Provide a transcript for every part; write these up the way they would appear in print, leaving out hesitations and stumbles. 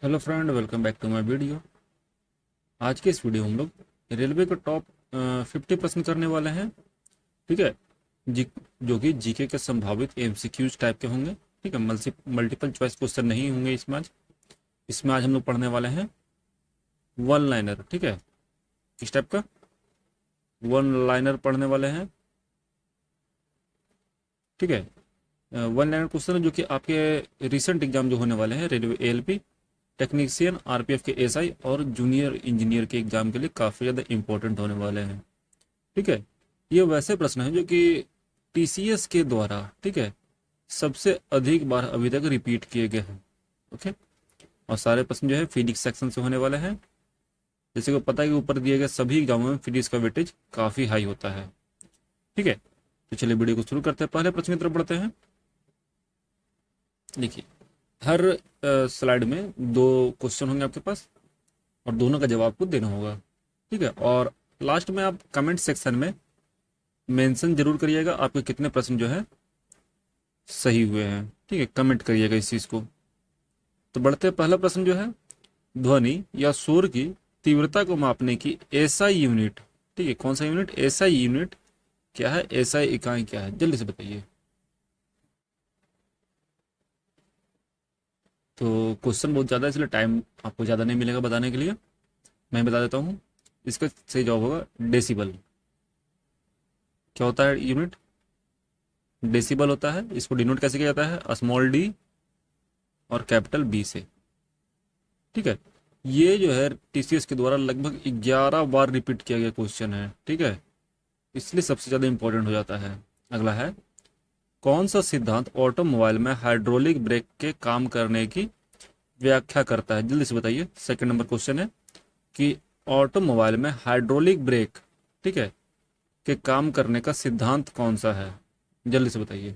Hello friend, welcome back to my video. आज के इस वीडियो में हम लोग रेलवे के टॉप 50% करने वाले हैं। ठीक है जी, जो कि जीके के संभावित एमसीक्यूज टाइप के होंगे। ठीक है, मल्टीपल चॉइस क्वेश्चन नहीं होंगे इसमें आज हम लोग पढ़ने वाले हैं वन लाइनर। ठीक है, किस टाइप का वन लाइनर पढ़ने वाले हैं। ठीक है, वन लाइनर क्वेश्चन जो कि आपके रिसेंट एग्जाम जो होने वाले हैं रेलवे एएलपी टेक्नीशियन, आरपीएफ के एसआई और जूनियर इंजीनियर के एग्जाम के लिए काफ़ी ज़्यादा इंपॉर्टेंट होने वाले हैं। ठीक है, ये वैसे प्रश्न हैं जो कि टीसीएस के द्वारा, ठीक है, सबसे अधिक बार अभी तक रिपीट किए गए हैं। ओके, और सारे प्रश्न जो है फिजिक्स सेक्शन से होने वाले हैं। जैसे को पता है कि ऊपर दिए गए सभी एग्जामों में फिजिक्स का वेटेज काफ़ी हाई होता है। ठीक है, तो चलिए वीडियो को शुरू करते हैं। पहले प्रश्न की तरफ बढ़ते हैं। देखिए, हर स्लाइड में दो क्वेश्चन होंगे आपके पास और दोनों का जवाब आपको देना होगा। ठीक है, और लास्ट में आप कमेंट सेक्शन में मेंशन जरूर करिएगा आपके कितने प्रश्न जो है सही हुए हैं। ठीक है, कमेंट करिएगा इस चीज़ को। तो बढ़ते हैं, पहला प्रश्न जो है ध्वनि या शोर की तीव्रता को मापने की एसआई यूनिट। ठीक है, कौन सा यूनिट? एसआई यूनिट क्या है? एसआई इकाई क्या है? जल्दी से बताइए। तो क्वेश्चन बहुत ज़्यादा है इसलिए टाइम आपको ज़्यादा नहीं मिलेगा बताने के लिए। मैं बता देता हूँ, इसका सही जवाब होगा डेसिबल। क्या होता है यूनिट? डेसिबल होता है। इसको डिनोट कैसे किया जाता है? स्मॉल डी और कैपिटल बी से। ठीक है, ये जो है टीसीएस के द्वारा लगभग 11 बार रिपीट किया गया क्वेश्चन है। ठीक है, इसलिए सबसे ज़्यादा इंपॉर्टेंट हो जाता है। अगला है, कौन सा सिद्धांत ऑटोमोबाइल में हाइड्रोलिक ब्रेक के काम करने की व्याख्या करता है? जल्दी से बताइए। सेकंड नंबर क्वेश्चन है कि ऑटोमोबाइल में हाइड्रोलिक ब्रेक, ठीक है, के काम करने का सिद्धांत कौन सा है? जल्दी से बताइए।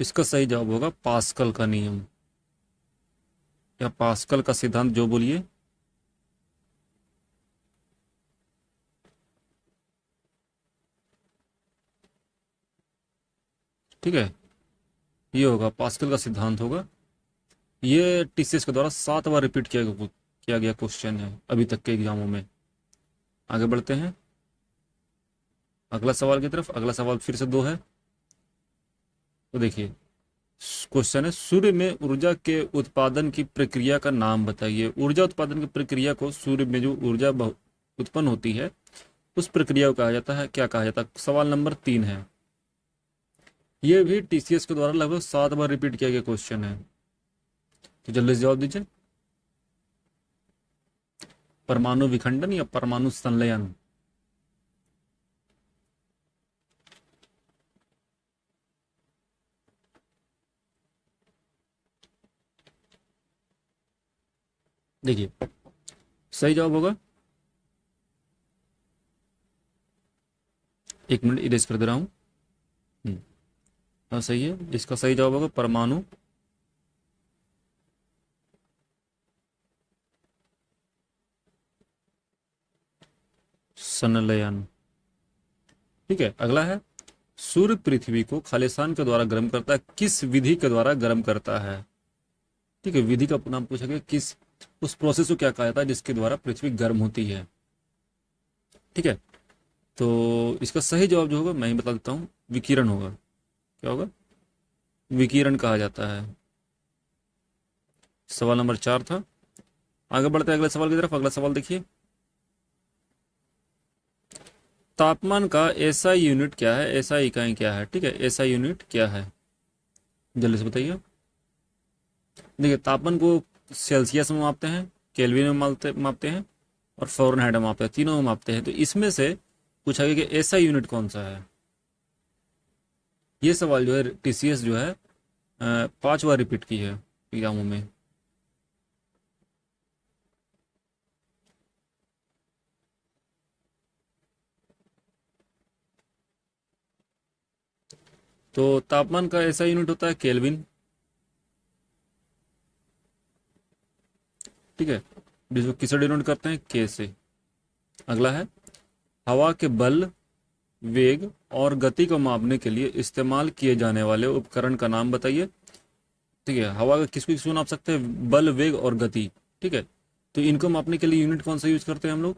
इसका सही जवाब होगा पास्कल का नियम या पास्कल का सिद्धांत, जो बोलिए। ठीक है, ये होगा पास्कल का सिद्धांत होगा। ये टीसीएस के द्वारा 7 बार रिपीट किया गया क्वेश्चन है अभी तक के एग्जामों में। आगे बढ़ते हैं अगला सवाल की तरफ। अगला सवाल फिर से दो है। तो देखिए, क्वेश्चन है, सूर्य में ऊर्जा के उत्पादन की प्रक्रिया का नाम बताइए। ऊर्जा उत्पादन की प्रक्रिया को, सूर्य में जो ऊर्जा उत्पन्न होती है उस प्रक्रिया को कहा जाता है, क्या कहा जाता है? सवाल नंबर 3 है। ये भी टीसीएस के द्वारा लगभग 7 बार रिपीट किया गया क्वेश्चन है। तो जल्दी से जवाब दीजिए। परमाणु विखंडन या परमाणु संलयन? देखिए, सही जवाब होगा, एक मिनट इरेज कर दे रहा हूँ। हाँ, सही है। इसका सही जवाब होगा परमाणु संलयन। ठीक है, अगला है, सूर्य पृथ्वी को खालिस्तान के द्वारा गर्म करता है, किस विधि के द्वारा गर्म करता है? ठीक है, विधि का नाम पूछा गया, किस उस प्रोसेस को क्या कहा जाता है जिसके द्वारा पृथ्वी गर्म होती है? ठीक है, तो इसका सही जवाब जो होगा मैं ही बता देता हूँ, विकिरण होगा। क्या होगा? विकिरण कहा जाता है। सवाल नंबर 4 था। आगे बढ़ते हैं अगले सवाल की तरफ। अगला सवाल देखिए, तापमान का एसआई यूनिट क्या है? एसआई इकाई क्या है? ठीक है, एसआई यूनिट क्या है? जल्दी से बताइए। देखिए, तापमान को सेल्सियस में मापते हैं, केल्विन में मापते हैं और फ़ारेनहाइट में मापते हैं, तीनों में मापते हैं। तो इसमें से पूछा गया कि एसआई यूनिट कौन सा है। ये सवाल जो है टीसीएस जो है 5 बार रिपीट की है एग्जामों में। तो तापमान का एसआई यूनिट होता है केल्विन। ठीक है, जिसको किससे डिनोट करते हैं? के से। अगला है, हवा के बल वेग और गति को मापने के लिए इस्तेमाल किए जाने वाले उपकरण का नाम बताइए। ठीक है, हवा का किसको किसको नाप सकते हैं? बल, वेग और गति। ठीक है, तो इनको मापने के लिए यूनिट कौन सा यूज करते हैं हम लोग?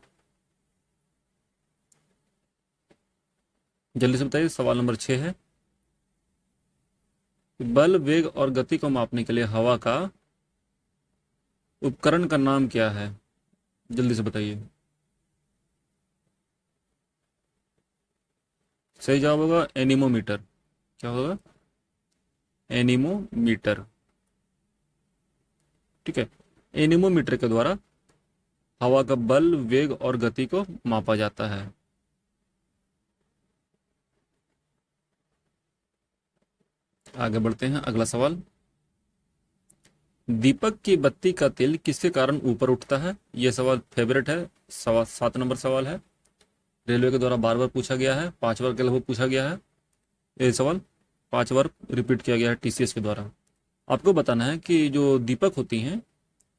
जल्दी से बताइए, सवाल नंबर 6 है। बल, वेग और गति को मापने के लिए हवा का उपकरण का नाम क्या है? जल्दी से बताइए। सही जवाब होगा एनीमोमीटर। क्या होगा? एनीमोमीटर। ठीक है, एनीमोमीटर के द्वारा हवा का बल, वेग और गति को मापा जाता है। आगे बढ़ते हैं, अगला सवाल। दीपक की बत्ती का तेल किसके कारण ऊपर उठता है? यह सवाल फेवरेट है, सवाल 7 नंबर सवाल है। रेलवे के द्वारा बार बार पूछा गया है, 5 बार के लगभग पूछा गया है। ये सवाल 5 बार रिपीट किया गया है टीसीएस के द्वारा। आपको बताना है कि जो दीपक होती हैं,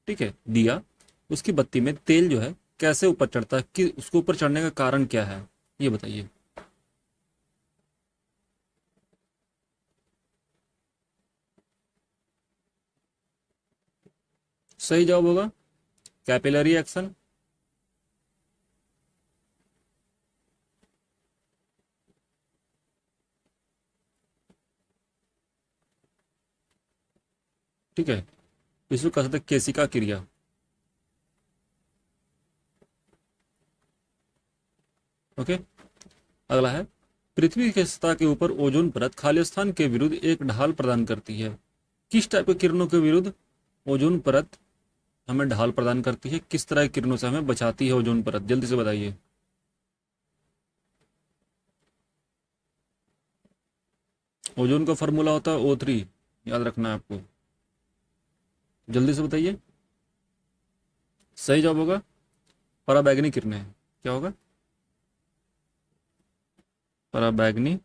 ठीक है, दिया, उसकी बत्ती में तेल जो है कैसे ऊपर चढ़ता है, कि उसको ऊपर चढ़ने का कारण क्या है, ये बताइए। सही जवाब होगा कैपिलरी एक्शन। ठीक है, इसको कह सकते हैं केशिका क्रिया। ओके, अगला है, पृथ्वी की सतह के ऊपर ओजोन परत खाली स्थान के विरुद्ध एक ढाल प्रदान करती है। किस टाइप के किरणों के विरुद्ध ओजोन परत हमें ढाल प्रदान करती है? किस तरह की किरणों से हमें बचाती है ओजोन परत? जल्दी से बताइए। ओजोन का फॉर्मूला होता है O3, याद रखना है आपको। जल्दी से बताइए। सही जवाब होगा पराबैंगनी किरणें। क्या होगा? पराबैंगनी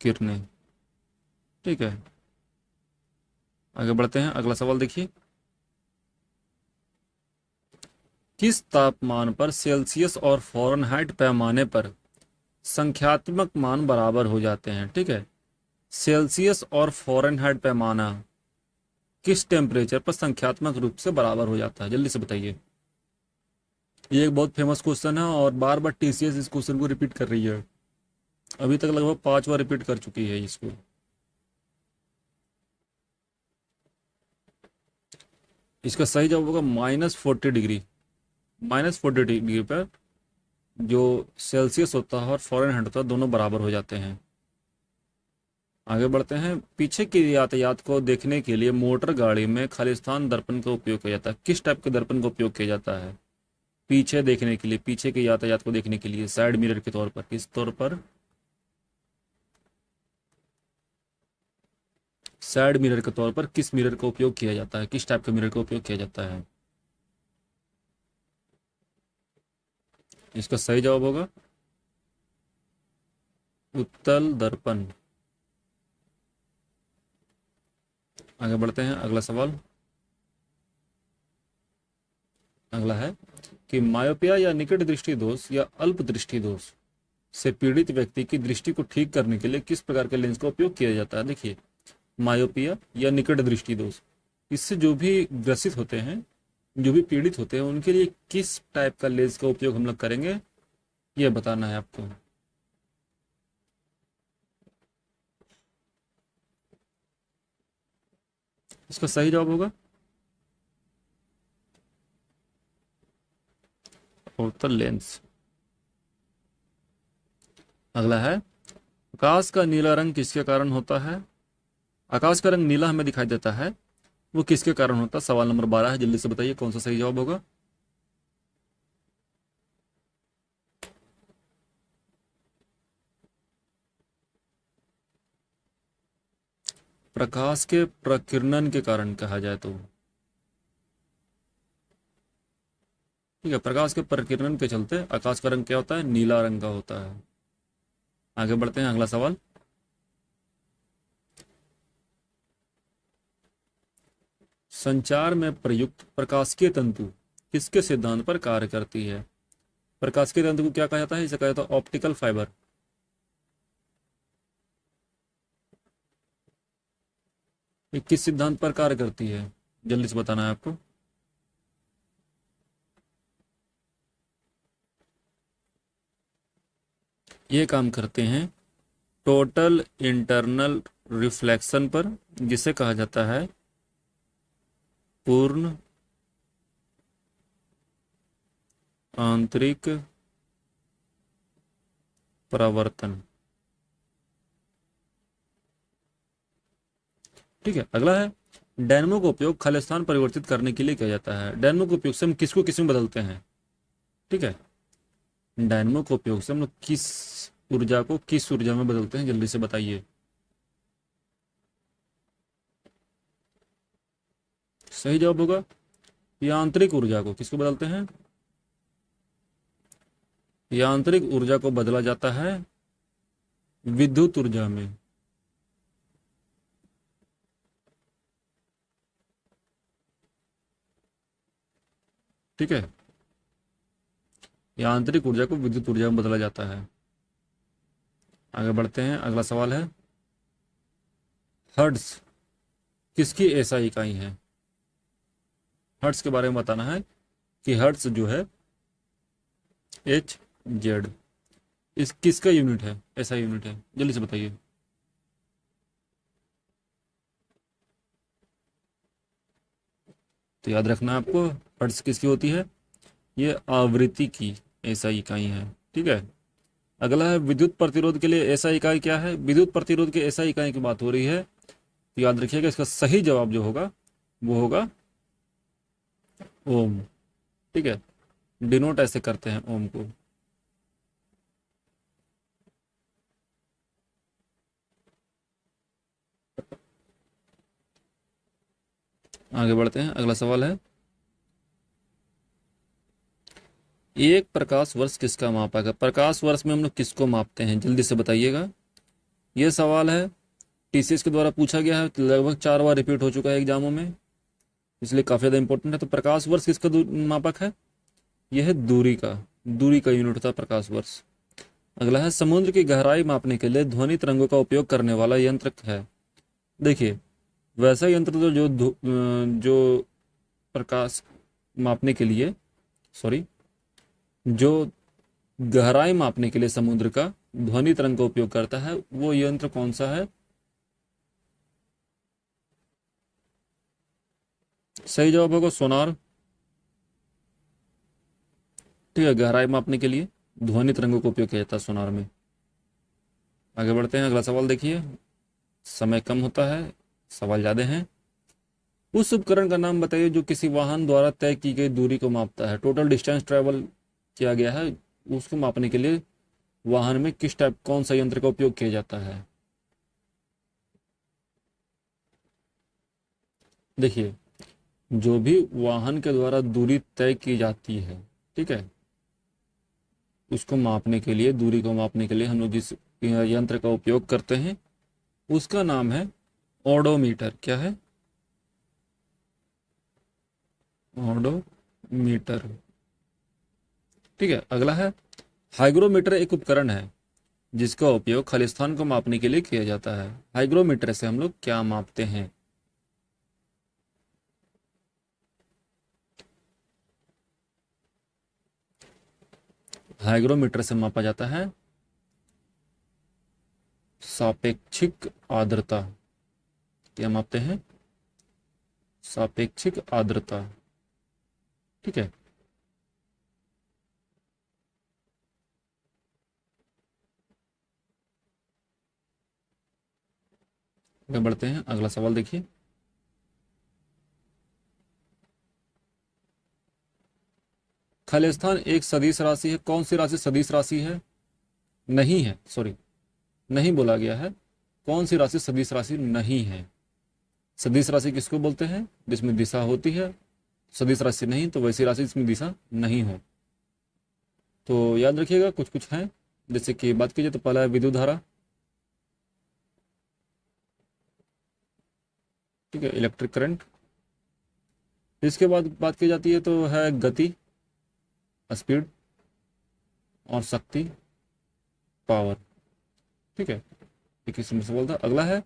किरणें। ठीक है, आगे बढ़ते हैं, अगला सवाल देखिए। किस तापमान पर सेल्सियस और फ़ारेनहाइट पैमाने पर संख्यात्मक मान बराबर हो जाते हैं? ठीक है, सेल्सियस और फ़ारेनहाइट पैमाना किस टेम्परेचर पर संख्यात्मक रूप से बराबर हो जाता है? जल्दी से बताइए। ये एक बहुत फेमस क्वेश्चन है और बार बार टीसीएस इस क्वेश्चन को रिपीट कर रही है। अभी तक लगभग 5 बार रिपीट कर चुकी है इसको। इसका सही जवाब होगा -40 डिग्री। -40 डिग्री पर जो सेल्सियस होता है और फ़ारेनहाइट होता है, दोनों बराबर हो जाते हैं। आगे बढ़ते हैं, पीछे के यातायात को देखने के लिए मोटर गाड़ी में खालिस्तान दर्पण का उपयोग किया जाता है। किस टाइप के दर्पण का उपयोग किया जाता है पीछे देखने के लिए, पीछे के यातायात को देखने के लिए? साइड मिरर के तौर पर, किस तौर पर? साइड मिरर के तौर पर किस मिरर का उपयोग किया जाता है? किस टाइप के मिरर का उपयोग किया जाता है? इसका सही जवाब होगा उत्तल दर्पण। आगे बढ़ते हैं, अगला सवाल। अगला है कि मायोपिया या निकट दृष्टि दोष या अल्प दृष्टि दोष से पीड़ित व्यक्ति की दृष्टि को ठीक करने के लिए किस प्रकार के लेंस का उपयोग किया जाता है? देखिए, मायोपिया या निकट दृष्टि दोष, इससे जो भी ग्रसित होते हैं, जो भी पीड़ित होते हैं, उनके लिए किस टाइप का लेंस का उपयोग हम लोग करेंगे, ये बताना है आपको। इसका सही जवाब होगा अवतल लेंस। अगला है, आकाश का नीला रंग किसके कारण होता है? आकाश का रंग नीला हमें दिखाई देता है, वो किसके कारण होता है? सवाल नंबर 12 है, जल्दी से बताइए कौन सा सही जवाब होगा। प्रकाश के प्रकीर्णन के कारण कहा जाए तो, ठीक है, प्रकाश के प्रकीर्णन के चलते आकाश का रंग क्या होता है? नीला रंग का होता है। आगे बढ़ते हैं, अगला सवाल। संचार में प्रयुक्त प्रकाशिकीय तंतु किसके सिद्धांत पर कार्य करती है? प्रकाश के तंतु को क्या कहा जाता है? इसे कहा जाता है ऑप्टिकल फाइबर। ये किस सिद्धांत पर कार्य करती है? जल्दी से बताना है आपको। ये काम करते हैं टोटल इंटरनल रिफ्लेक्शन पर, जिसे कहा जाता है पूर्ण आंतरिक परावर्तन। ठीक है, अगला है डायनमो का उपयोग खालिस्तान परिवर्तित करने के लिए किया जाता है। डायनमो के उपयोग से हम किसको किस में बदलते हैं? ठीक है, डायनमो के उपयोग से हम लोग किस ऊर्जा को किस ऊर्जा में बदलते हैं? जल्दी से बताइए। सही जवाब होगा यांत्रिक ऊर्जा को किसको बदलते हैं? यांत्रिक ऊर्जा को बदला जाता है विद्युत ऊर्जा में। ठीक है, यांत्रिक ऊर्जा को विद्युत ऊर्जा में बदला जाता है। आगे बढ़ते हैं, अगला सवाल है हर्ट्ज किसकी ऐसा इकाई है? हर्ट्ज के बारे में बताना है कि हर्ट्ज जो है HZ इस किसका यूनिट है? ऐसा यूनिट है, जल्दी से बताइए। तो याद रखना है आपको, हर्ट्ज किसकी होती है? ये आवृत्ति की ऐसा इकाई है। ठीक है, अगला है विद्युत प्रतिरोध के लिए ऐसा इकाई क्या है? विद्युत प्रतिरोध के ऐसा इकाई की बात हो रही है, तो याद रखिएगा इसका सही जवाब जो होगा वो होगा ओम। ठीक है, डिनोट ऐसे करते हैं ओम को। आगे बढ़ते हैं, अगला सवाल है एक प्रकाश वर्ष किसका मापक है? प्रकाश वर्ष में हम लोग किसको मापते हैं? जल्दी से बताइएगा। यह सवाल है TCS के द्वारा पूछा गया है, लगभग 4 बार रिपीट हो चुका है एग्जामों में, इसलिए काफी ज्यादा इंपॉर्टेंट है। तो प्रकाश वर्ष किसका मापक है? यह है दूरी का यूनिट होता है प्रकाश वर्ष। अगला है समुद्र की गहराई मापने के लिए ध्वनि तरंगों का उपयोग करने वाला यंत्र है। देखिए, वैसा यंत्र तो जो प्रकाश मापने के लिए, सॉरी, जो गहराई मापने के लिए समुद्र का ध्वनि तरंग का उपयोग करता है, वो यंत्र कौन सा है? सही जवाब होगा सोनार। ठीक है, गहराई मापने के लिए ध्वनि तरंगों का उपयोग किया जाता है सोनार में। आगे बढ़ते हैं, अगला सवाल देखिए, समय कम होता है, सवाल ज्यादा हैं। उस उपकरण का नाम बताइए जो किसी वाहन द्वारा तय की गई दूरी को मापता है। टोटल डिस्टेंस ट्रेवल किया गया है, उसको मापने के लिए वाहन में कौन सा यंत्र का उपयोग किया जाता है? देखिए, जो भी वाहन के द्वारा दूरी तय की जाती है, ठीक है, उसको मापने के लिए, दूरी को मापने के लिए हम लोग जिस यंत्र का उपयोग करते हैं उसका नाम है ओडोमीटर। क्या है? ओडोमीटर। ठीक है, अगला है हाइग्रोमीटर एक उपकरण है जिसका उपयोग खालिस्तान को मापने के लिए किया जाता है। हाइग्रोमीटर से हम लोग क्या मापते हैं? हाइग्रोमीटर से मापा जाता है सापेक्षिक आर्द्रता। क्या मापते हैं? सापेक्षिक आर्द्रता। ठीक है, आगे बढ़ते हैं, अगला सवाल देखिए। खालिस्तान एक सदिश राशि है, कौन सी राशि सदिश राशि है? नहीं है, सॉरी, नहीं बोला गया है, कौन सी राशि सदिश राशि नहीं है। सदिश राशि किसको बोलते हैं? जिसमें दिशा होती है। सदिश राशि नहीं तो वैसी राशि जिसमें दिशा नहीं हो। तो याद रखिएगा, कुछ कुछ है, जैसे कि बात कीजिए तो पहला है विद्युत धारा। ठीक है, इलेक्ट्रिक करंट। इसके बाद बात की जाती है तो है गति, स्पीड। और शक्ति पावर। ठीक है, एक इसमें से बोलता है। अगला है,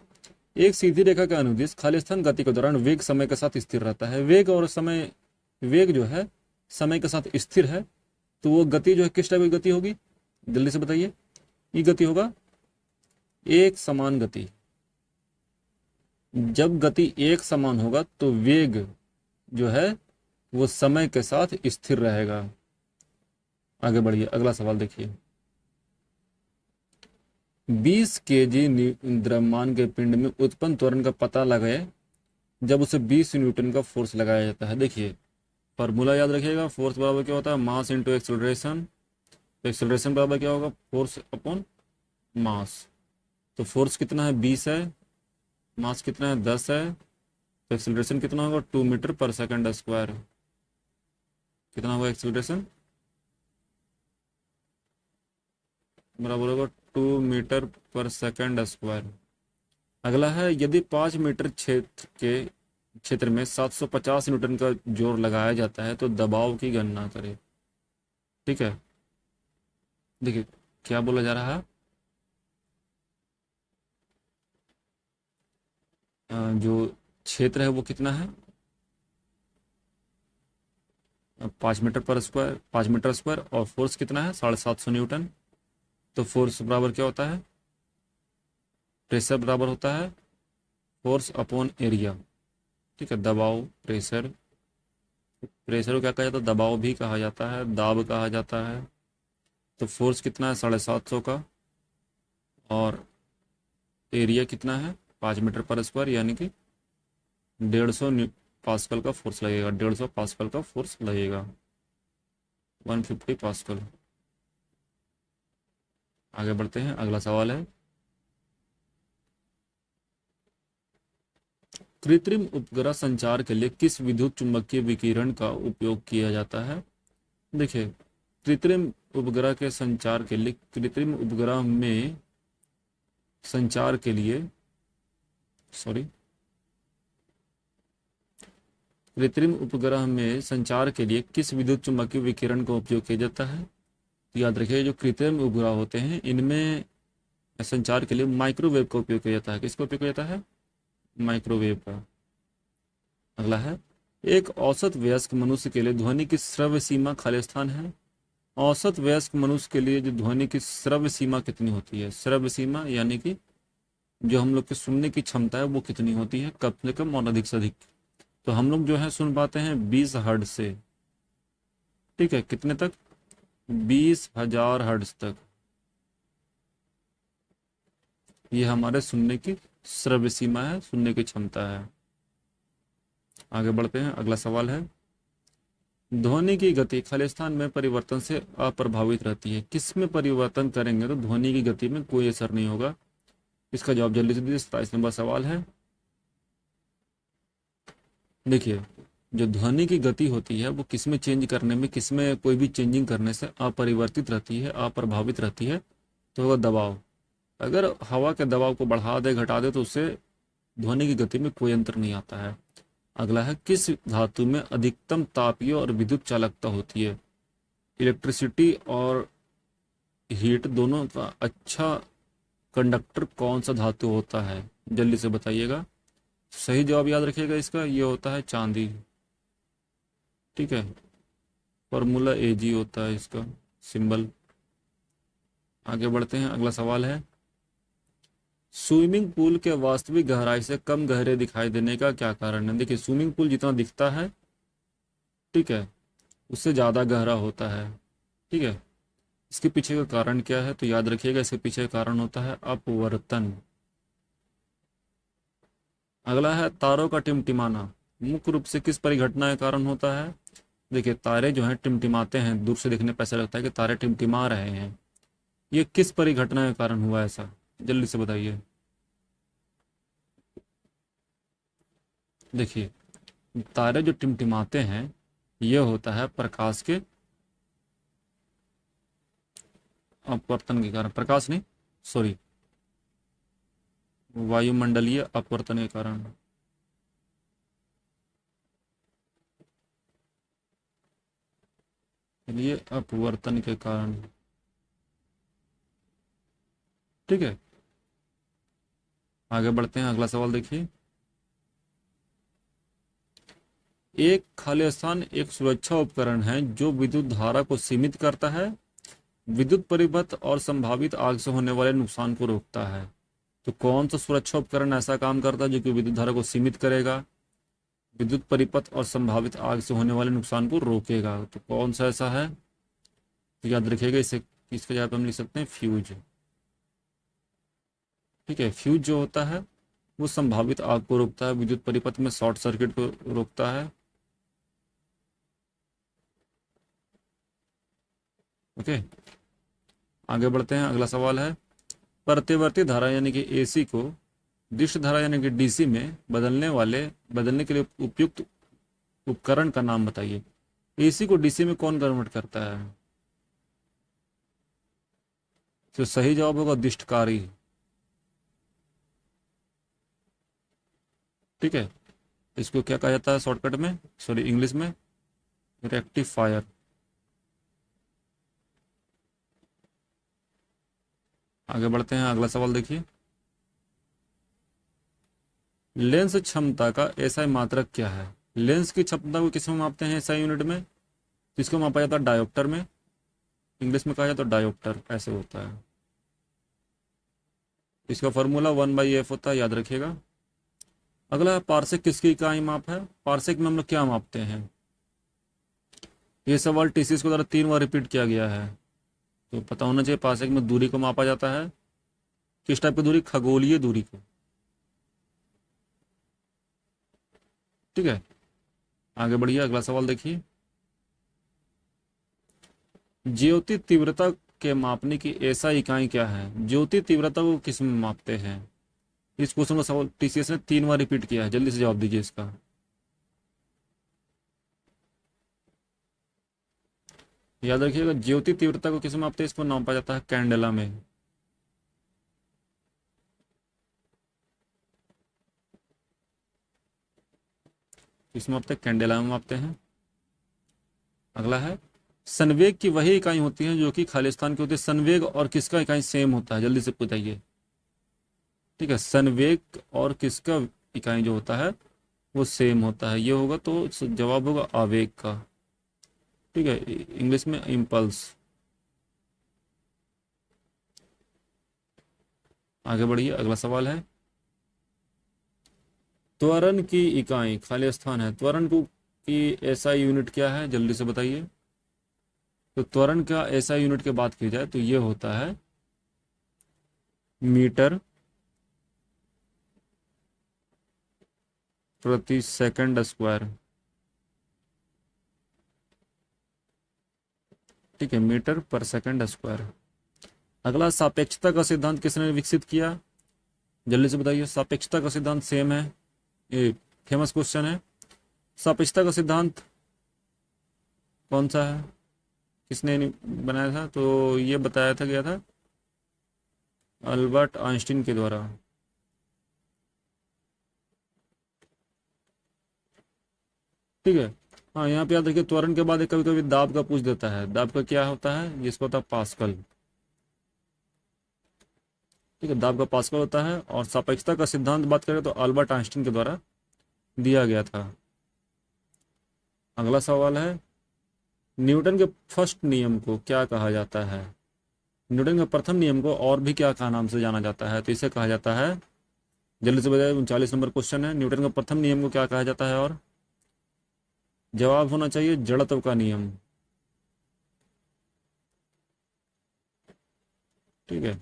एक सीधी रेखा का अनुदिश खाली स्थान गति के दौरान वेग समय के साथ स्थिर रहता है। वेग और समय, वेग जो है समय के साथ स्थिर है, तो वो गति जो है किस टाइप की गति होगी, जल्दी से बताइए। ये गति होगा एक समान गति। जब गति एक समान होगा तो वेग जो है वो समय के साथ स्थिर रहेगा। आगे बढ़िए, अगला सवाल देखिए। 20 केजी द्रव्यमान के पिंड में उत्पन्न त्वरण का पता लगाए जब उसे 20 न्यूटन का फोर्स लगाया जाता है। देखिए फॉर्मूला याद रखिएगा, फोर्स बराबर क्या होता है, मास इंटू एक्सेलरेशन। तो एक्सेलरेशन बराबर क्या होगा, फोर्स अपॉन मास। तो फोर्स कितना है, 20 है, मास कितना है, 10 है, तो एक्सेलरेशन कितना होगा, 2 मीटर पर सेकंड स्क्वायर। कितना होगा एक्सेलरेशन, बराबर होगा 2 मीटर पर सेकंड स्क्वायर। अगला है, यदि 5 मीटर क्षेत्र में 750 न्यूटन का जोर लगाया जाता है तो दबाव की गणना करें। ठीक है, देखिए क्या बोला जा रहा है, जो क्षेत्र है वो कितना है, 5 मीटर पर स्क्वायर, 5 मीटर स्क्वायर, और फोर्स कितना है, 750 न्यूटन। तो फोर्स बराबर क्या होता है, प्रेशर बराबर होता है फोर्स अपॉन एरिया। ठीक है, दबाव प्रेशर, प्रेशर को क्या कहा जाता है, दबाव भी कहा जाता है, दाब कहा जाता है। तो फोर्स कितना है, 750 का, और एरिया कितना है, 5 मीटर पर स्क्वायर, यानी कि 150 पास्कल का फोर्स लगेगा, 150 पास्कल का फोर्स लगेगा, 150 पास्कल। आगे बढ़ते हैं, अगला सवाल है, कृत्रिम उपग्रह संचार के लिए किस विद्युत चुम्बकीय विकिरण का उपयोग किया जाता है। देखिए कृत्रिम उपग्रह के संचार के लिए, कृत्रिम उपग्रह में संचार के लिए, सॉरी, कृत्रिम उपग्रह में संचार के लिए किस विद्युत चुम्बकीय विकिरण का उपयोग किया जाता है। तो याद रखिए, जो कृत्रिम उपग्रह होते हैं इनमें संचार के लिए माइक्रोवेव का उपयोग किया जाता है। किसका उपयोग किया जाता है, माइक्रोवेव का। अगला है, एक औसत वयस्क मनुष्य के लिए ध्वनि की श्रव्य सीमा खाली स्थान है। औसत वयस्क मनुष्य के लिए जो ध्वनि की श्रव्य सीमा कितनी होती है, श्रव्य सीमा यानी कि जो हम लोग की सुनने की क्षमता है वो कितनी होती है, कम से कम और अधिक से अधिक। तो हम लोग जो है सुन पाते हैं 20 हर्ट्ज से। ठीक है, कितने तक, 20,000 हर्ट्ज तक। ये हमारे सुनने की श्रव्य सीमा है, सुनने की क्षमता है। आगे बढ़ते हैं, अगला सवाल है, ध्वनि की गति खाली स्थान में परिवर्तन से अप्रभावित रहती है। किस में परिवर्तन करेंगे तो ध्वनि की गति में कोई असर नहीं होगा। इसका जवाब जल्दी से दीजिए, 27 नंबर सवाल है। देखिए जो ध्वनि की गति होती है वो किस में चेंज करने में, किस में कोई भी चेंजिंग करने से अपरिवर्तित रहती है, अप्रभावित रहती है, तो होगा दबाव। अगर हवा के दबाव को बढ़ा दे घटा दे तो उससे ध्वनि की गति में कोई अंतर नहीं आता है। अगला है, किस धातु में अधिकतम तापीय और विद्युत चालकता होती है। इलेक्ट्रिसिटी और हीट दोनों का अच्छा कंडक्टर कौन सा धातु होता है, जल्दी से बताइएगा। सही जवाब याद रखिएगा इसका, ये होता है चांदी। ठीक है, फॉर्मूला AG होता है इसका सिंबल। आगे बढ़ते हैं, अगला सवाल है, स्विमिंग पूल के वास्तविक गहराई से कम गहरे दिखाई देने का क्या कारण है। देखिए स्विमिंग पूल जितना दिखता है, ठीक है, उससे ज़्यादा गहरा होता है। ठीक है, इसके पीछे का कारण क्या है, तो याद रखिएगा इसके पीछे का कारण होता है अपवर्तन। अगला है, तारों का टिमटिमाना मुख्य रूप से किस परिघटना के कारण होता है। देखिए तारे जो हैं टिमटिमाते हैं, दूर से देखने पर ऐसा लगता है कि तारे टिमटिमा रहे हैं। ये किस परिघटना के कारण हुआ ऐसा, जल्दी से बताइए। देखिए तारे जो टिमटिमाते हैं ये होता है प्रकाश के अपवर्तन के कारण, प्रकाश नहीं, सॉरी, वायुमंडलीय अपवर्तन के कारण। चलिए अपवर्तन के कारण। ठीक है, आगे बढ़ते हैं, अगला सवाल देखिए। एक खाली स्थान एक सुरक्षा उपकरण है जो विद्युत धारा को सीमित करता है, विद्युत परिपथ और संभावित आग से होने वाले नुकसान को रोकता है। तो कौन सा सुरक्षा उपकरण ऐसा काम करता है जो कि विद्युत धारा को सीमित करेगा, विद्युत परिपथ और संभावित आग से होने वाले नुकसान को रोकेगा? तो कौन सा ऐसा है? तो याद रखिएगा, इसे इसके जगह पे हम लिख सकते हैं फ्यूज। ठीक है, फ्यूज जो होता है वो संभावित आग को रोकता है, विद्युत परिपथ में शॉर्ट सर्किट को रोकता है। ओके, आगे बढ़ते हैं, अगला सवाल है, प्रतिवर्ती धारा यानी कि एसी को दिष्ट धारा यानी कि डीसी में बदलने के लिए उपयुक्त उपकरण का नाम बताइए। एसी को डीसी में कौन कन्वर्ट करता है? तो सही जवाब होगा दिष्टकारी। ठीक है, इसको क्या कहा जाता है शॉर्टकट में, सॉरी इंग्लिश में, रेक्टिफायर। आगे बढ़ते हैं, अगला सवाल देखिए। लेंस क्षमता का एसआई मात्रक क्या है? लेंस की क्षमता को किस में मापते हैं एसआई यूनिट में? इसको मापा जाता है डायोप्टर में, इंग्लिश में कहा जाता है डायोप्टर, ऐसे होता है। इसका फॉर्मूला 1/f होता है, याद रखिएगा। अगला, पार्सेक किसकी इकाई माप है? पार्सेक में हम लोग क्या मापते हैं? ये सवाल टीसीएस को द्वारा 3 बार रिपीट किया गया है, तो पता होना चाहिए। पार्सेक में दूरी को मापा जाता है, किस टाइप की दूरी? खगोलीय दूरी को। ठीक है, आगे बढ़िए, अगला सवाल देखिए। ज्योति तीव्रता के मापने की ऐसा इकाई क्या है? ज्योति तीव्रता को किस में मापते हैं? इस क्वेश्चन का सवाल टीसीएस ने 3 बार रिपीट किया है, जल्दी से जवाब दीजिए इसका। याद रखिएगा, ज्योति तीव्रता को किस में मापते हैं? इसको नापा जाता है कैंडेला में। किस में मापते हैं? कैंडेला में मापते हैं। अगला है, संवेग की वही इकाई होती है जो कि खाली स्थान की होती है। संवेग और किसका इकाई सेम होता है? जल्दी से बताइए। ठीक है, संवेग और किसका इकाई जो होता है वो सेम होता है, ये होगा तो जवाब होगा आवेग का। ठीक है, इंग्लिश में इम्पल्स। आगे बढ़िए, अगला सवाल है, त्वरण की इकाई खाली स्थान है, त्वरण को की ऐसा यूनिट क्या है? जल्दी से बताइए। तो त्वरण का ऐसा यूनिट की बात की जाए तो ये होता है मीटर प्रति सेकंड स्क्वायर। ठीक है, मीटर पर सेकंड स्क्वायर। अगला, सापेक्षता का सिद्धांत किसने विकसित किया? जल्दी से बताइए। सापेक्षता का सिद्धांत सेम है, ये फेमस क्वेश्चन है। सापेक्षता का सिद्धांत कौन सा है, किसने बनाया था? तो ये बताया था गया था अल्बर्ट आइंस्टीन के द्वारा। ठीक है, हाँ यहाँ पे याद रखिए, त्वरण के बाद कभी कभी दाब का पूछ देता है। दाब का क्या होता है? जिसको होता है पास्कल। ठीक है, दाब का पास्कल होता है। और सापेक्षता का सिद्धांत बात करें तो अल्बर्ट आइंस्टीन के द्वारा दिया गया था। अगला सवाल है, न्यूटन के फर्स्ट नियम को क्या कहा जाता है? न्यूटन के प्रथम नियम को और भी क्या का नाम से जाना जाता है? तो इसे कहा जाता है, जल्दी से बताइए, 39 नंबर क्वेश्चन है। न्यूटन के प्रथम नियम को क्या कहा जाता है? और जवाब होना चाहिए जड़त्व का नियम। ठीक है,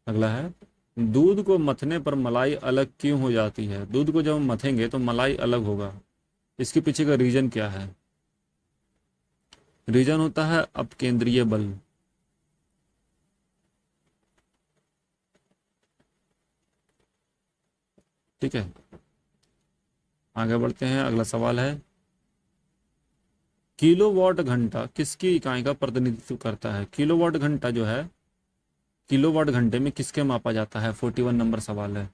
अगला है, दूध को मथने पर मलाई अलग क्यों हो जाती है? दूध को जब हम मथेंगे तो मलाई अलग होगा, इसके पीछे का रीजन क्या है? रीजन होता है अपकेंद्रीय बल। ठीक है, आगे बढ़ते हैं, अगला सवाल है, किलोवाट घंटा किसकी इकाई का प्रतिनिधित्व करता है? किलोवाट घंटा जो है, किलोवाट घंटे में किसके मापा जाता है? 41 नंबर सवाल है।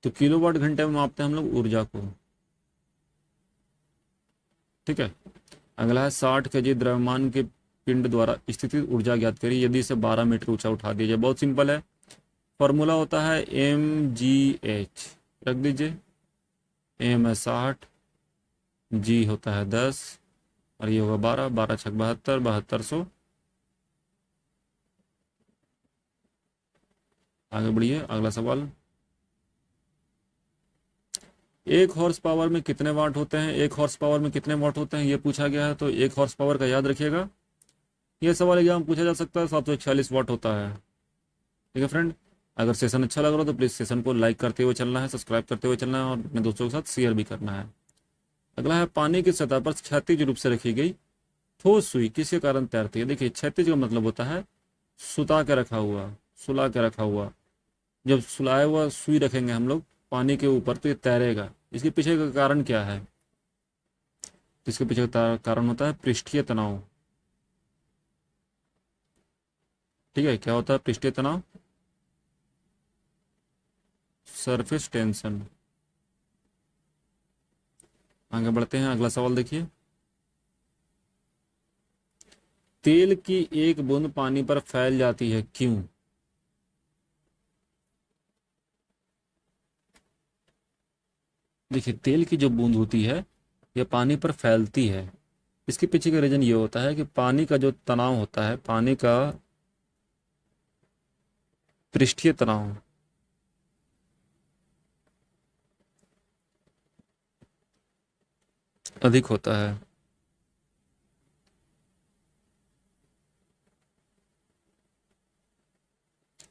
तो किलोवाट घंटे में मापते हैं हम लोग ऊर्जा को। ठीक है, अगला है, 60 केजी द्रव्यमान के पिंड द्वारा स्थितिज ऊर्जा ज्ञात करिए यदि इसे 12 मीटर ऊंचा उठा दिया जाए। बहुत सिंपल है, फॉर्मूला होता है mgh, रख दीजिए। m है 60, g होता है 10 और ये होगा 12, 12 छक 72, 7200। आगे बढ़िए, अगला सवाल। एक हॉर्स पावर में कितने वाट होते हैं, एक हॉर्स पावर में कितने वाट होते हैं, ये पूछा गया है। तो एक हॉर्स पावर का याद रखिएगा, ये सवाल एग्जाम पूछा जा सकता है, 741 वाट होता है। ठीक है फ्रेंड, अगर सेशन अच्छा लग रहा हो तो प्लीज़ सेशन को लाइक करते हुए चलना है, सब्सक्राइब करते हुए चलना है और अपने दोस्तों के साथ शेयर भी करना है। अगला है, पानी की सतह पर क्षैतिज रूप से रखी गई ठोस सुई किसके कारण तैरती है। देखिए, क्षैतिज का मतलब होता है सुता के रखा हुआ, सुला के रखा हुआ। जब सुलाया हुआ सुई रखेंगे हम लोग पानी के ऊपर तो ये तैरेगा। इसके पीछे का कारण क्या है? इसके पीछे का कारण होता है पृष्ठीय तनाव। ठीक है, क्या होता है पृष्ठीय तनाव? Surface tension. आगे बढ़ते हैं, अगला सवाल देखिए। तेल की एक बूंद पानी पर फैल जाती है, क्यों? देखिए, तेल की जो बूंद होती है यह पानी पर फैलती है। इसके पीछे का रीजन ये होता है कि पानी का जो तनाव होता है, पानी का पृष्ठीय तनाव अधिक होता है।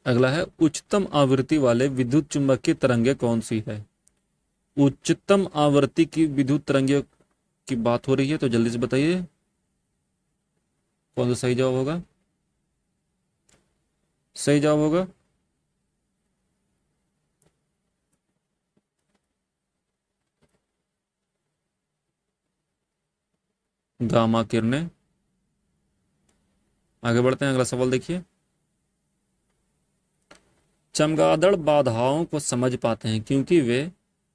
अगला है, उच्चतम आवृत्ति वाले विद्युत चुंबकीय तरंगे कौन सी है? उच्चतम आवृत्ति की विद्युत तरंगे की बात हो रही है, तो जल्दी से बताइए कौन सा सही जवाब होगा। सही जवाब होगा गामा किरणें। आगे बढ़ते हैं, अगला सवाल देखिए। चमगादड़ बाधाओं को समझ पाते हैं क्योंकि वे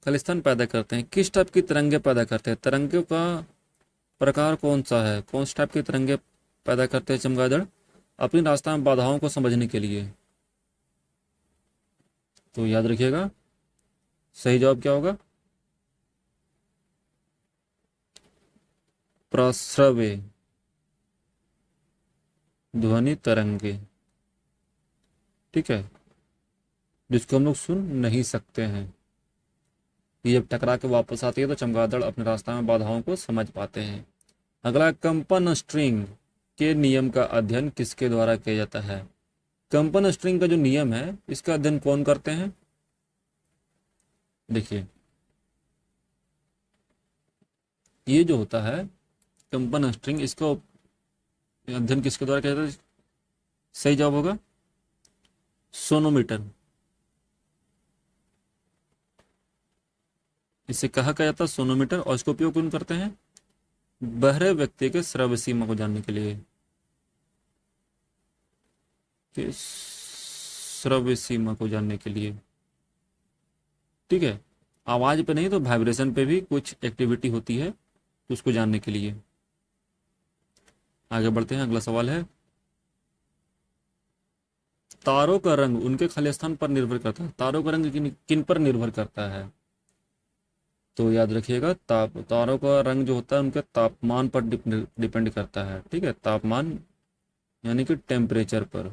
खालिस्तान पैदा करते हैं। किस टाइप की तरंगे पैदा करते हैं? तरंगों का प्रकार कौन सा है? कौन सा टाइप की तरंगे पैदा करते हैं चमगादड़ अपनी रास्ता में बाधाओं को समझने के लिए? तो याद रखिएगा, सही जवाब क्या होगा? प्रस्रवे ध्वनि तरंगे। ठीक है, जिसको हम लोग सुन नहीं सकते हैं। ये जब टकरा के वापस आती है तो चमगादड़ अपने रास्ता में बाधाओं को समझ पाते हैं। अगला, कंपन स्ट्रिंग के नियम का अध्ययन किसके द्वारा किया जाता है? कंपन स्ट्रिंग का जो नियम है इसका अध्ययन कौन करते हैं? देखिए, ये जो होता है कंपन स्ट्रिंग, इसका अध्ययन किसके द्वारा किया जाता है? सही जवाब होगा सोनोमीटर। इसे कहा क्या जाता है? सोनोमीटर। और इसका उपयोग कौन करते हैं? बहरे व्यक्ति के श्रव्य सीमा को जानने के लिए, कि श्रव्य सीमा को जानने के लिए। ठीक है, आवाज पे नहीं तो वाइब्रेशन पे भी कुछ एक्टिविटी होती है, तो उसको जानने के लिए। आगे बढ़ते हैं, अगला सवाल है, तारों का रंग उनके खालिस्तान पर निर्भर करता है। तारों का रंग किन किन पर निर्भर करता है? तो याद रखिएगा, तारों का रंग जो होता है उनके तापमान पर डिपेंड करता है। ठीक है, तापमान यानी कि टेम्परेचर पर।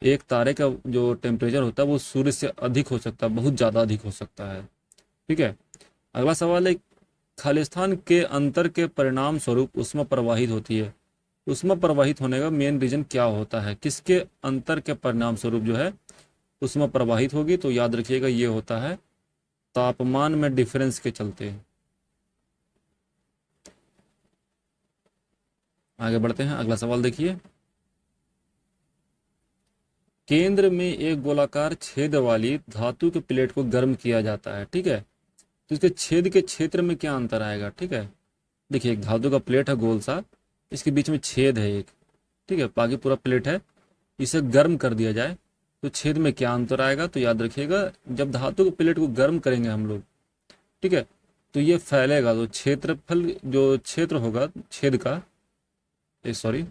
एक तारे का जो टेम्परेचर होता है वो सूर्य से अधिक हो सकता है, बहुत ज़्यादा अधिक हो सकता है। ठीक है, अगला सवाल है, खालिस्तान के अंतर के परिणाम स्वरूप ऊष्मा प्रवाहित होती है। ऊष्मा प्रवाहित होने का मेन रीजन क्या होता है? किसके अंतर के परिणाम स्वरूप जो है ऊष्मा प्रवाहित होगी? तो याद रखिएगा, ये होता है तापमान में डिफरेंस के चलते। आगे बढ़ते हैं, अगला सवाल देखिए। केंद्र में एक गोलाकार छेद वाली धातु के प्लेट को गर्म किया जाता है। ठीक है, तो इसके छेद के क्षेत्र में क्या अंतर आएगा? ठीक है, देखिए, एक धातु का प्लेट है गोल सा, इसके बीच में छेद है एक। ठीक है, बाकी पूरा प्लेट है। इसे गर्म कर दिया जाए तो छेद में क्या अंतर आएगा? तो याद रखिएगा, जब धातु के प्लेट को गर्म करेंगे हम लोग, ठीक है, तो ये फैलेगा, तो क्षेत्रफल जो क्षेत्र होगा छेद का सॉरी,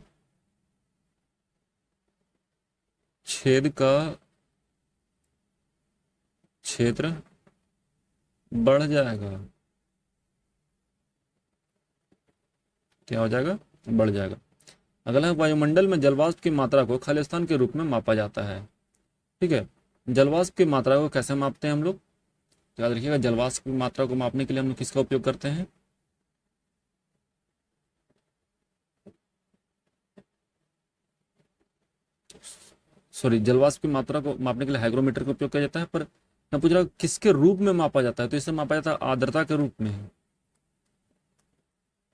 छेद का क्षेत्र बढ़ जाएगा। क्या हो जाएगा? बढ़ जाएगा। अगला है, वायुमंडल में जलवाष्प की मात्रा को खालिस्तान के रूप में मापा जाता है। ठीक है, जलवाष्प की मात्रा को कैसे मापते हैं हम लोग? याद रखिएगा, जलवाष्प की मात्रा को मापने के लिए हम लोग किसका उपयोग करते हैं? सॉरी, जलवाष्प की मात्रा को मापने के लिए हाइग्रोमीटर का उपयोग किया जाता है, पर मैं पूछ रहा हूँ किसके रूप में मापा जाता है, तो इसे मापा जाता है आर्द्रता के रूप में।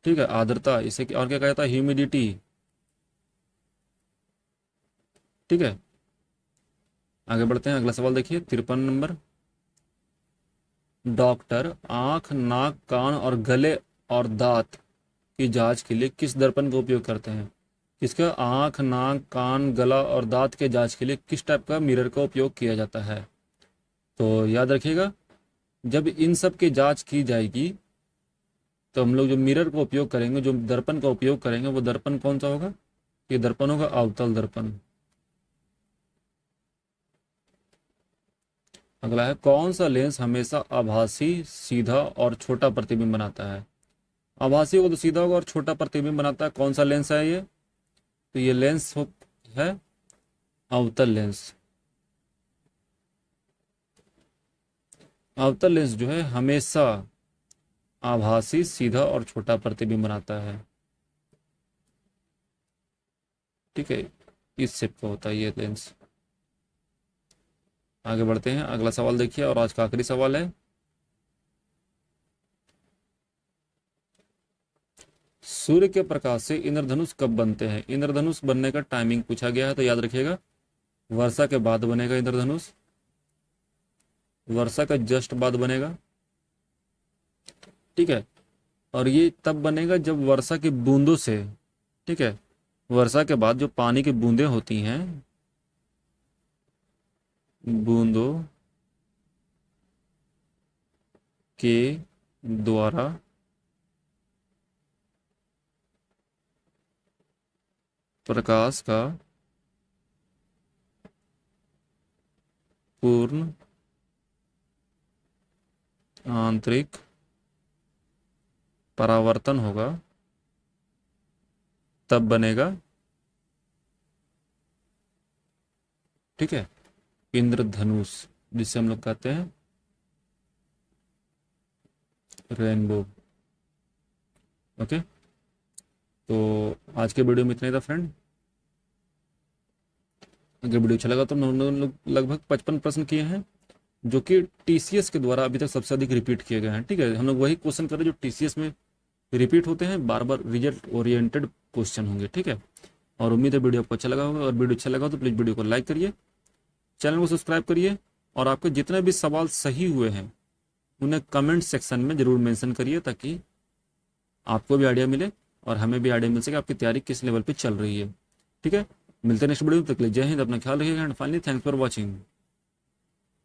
ठीक है, आर्द्रता, इसे और क्या कहा जाता है? ह्यूमिडिटी। ठीक है, आगे बढ़ते हैं। अगला सवाल देखिए, 53 नंबर। डॉक्टर आंख, नाक, कान और गले और दांत की जांच के लिए किस दर्पण का उपयोग करते हैं? किसका? आंख, नाक, कान, गला और दांत के जांच के लिए किस टाइप का मिरर का उपयोग किया जाता है? तो याद रखिएगा, जब इन सब की जांच की जाएगी तो हम लोग जो मिरर का उपयोग करेंगे, जो दर्पण का उपयोग करेंगे, वो दर्पण कौन सा होगा? ये दर्पण होगा अवतल दर्पण। अगला है, कौन सा लेंस हमेशा आभासी, सीधा और छोटा प्रतिबिंब बनाता है? आभासी होगा तो सीधा होगा और छोटा प्रतिबिंब बनाता है। कौन सा लेंस है ये? तो ये लेंस है अवतल लेंस। अवतल लेंस जो है हमेशा आभासी, सीधा और छोटा प्रतिबिंब बनाता है। ठीक है, इस शेप का होता है ये लेंस। आगे बढ़ते हैं, अगला सवाल देखिए, और आज का आखिरी सवाल है, सूर्य के प्रकाश से इंद्रधनुष कब बनते हैं? इंद्रधनुष बनने का टाइमिंग पूछा गया है, तो याद रखिएगा, वर्षा के बाद बनेगा इंद्रधनुष। वर्षा का जस्ट बाद बनेगा। ठीक है, और ये तब बनेगा जब वर्षा की बूंदों से, ठीक है, वर्षा के बाद जो पानी की बूंदें होती हैं, बूंदों के द्वारा प्रकाश का पूर्ण आंतरिक परावर्तन होगा, तब बनेगा, ठीक है, इंद्रधनुष, जिसे हम लोग कहते हैं रेनबो। ओके, तो आज के वीडियो में इतना ही था फ्रेंड। अगर वीडियो अच्छा लगा तो हम लोग लगभग 55 प्रश्न किए हैं, जो कि टीसीएस के द्वारा अभी तक सबसे अधिक रिपीट किए गए हैं। ठीक है, हम लोग वही क्वेश्चन करें जो टीसीएस में रिपीट होते हैं, बार बार रिजल्ट ओरिएंटेड क्वेश्चन होंगे। ठीक है, और उम्मीद है वीडियो आपको अच्छा लगा होगा, और वीडियो अच्छा लगा तो प्लीज़ वीडियो को लाइक करिए, चैनल को सब्सक्राइब करिए, और आपके जितने भी सवाल सही हुए हैं उन्हें कमेंट सेक्शन में जरूर मेंशन करिए, ताकि आपको भी आइडिया मिले और हमें भी आइडिया मिल सके आपकी तैयारी किस लेवल पे चल रही है। ठीक है, मिलते हैं नेक्स्ट वीडियो में, तक के लिए जय हिंद, अपना ख्याल रखिएगा, and finally thanks for watching.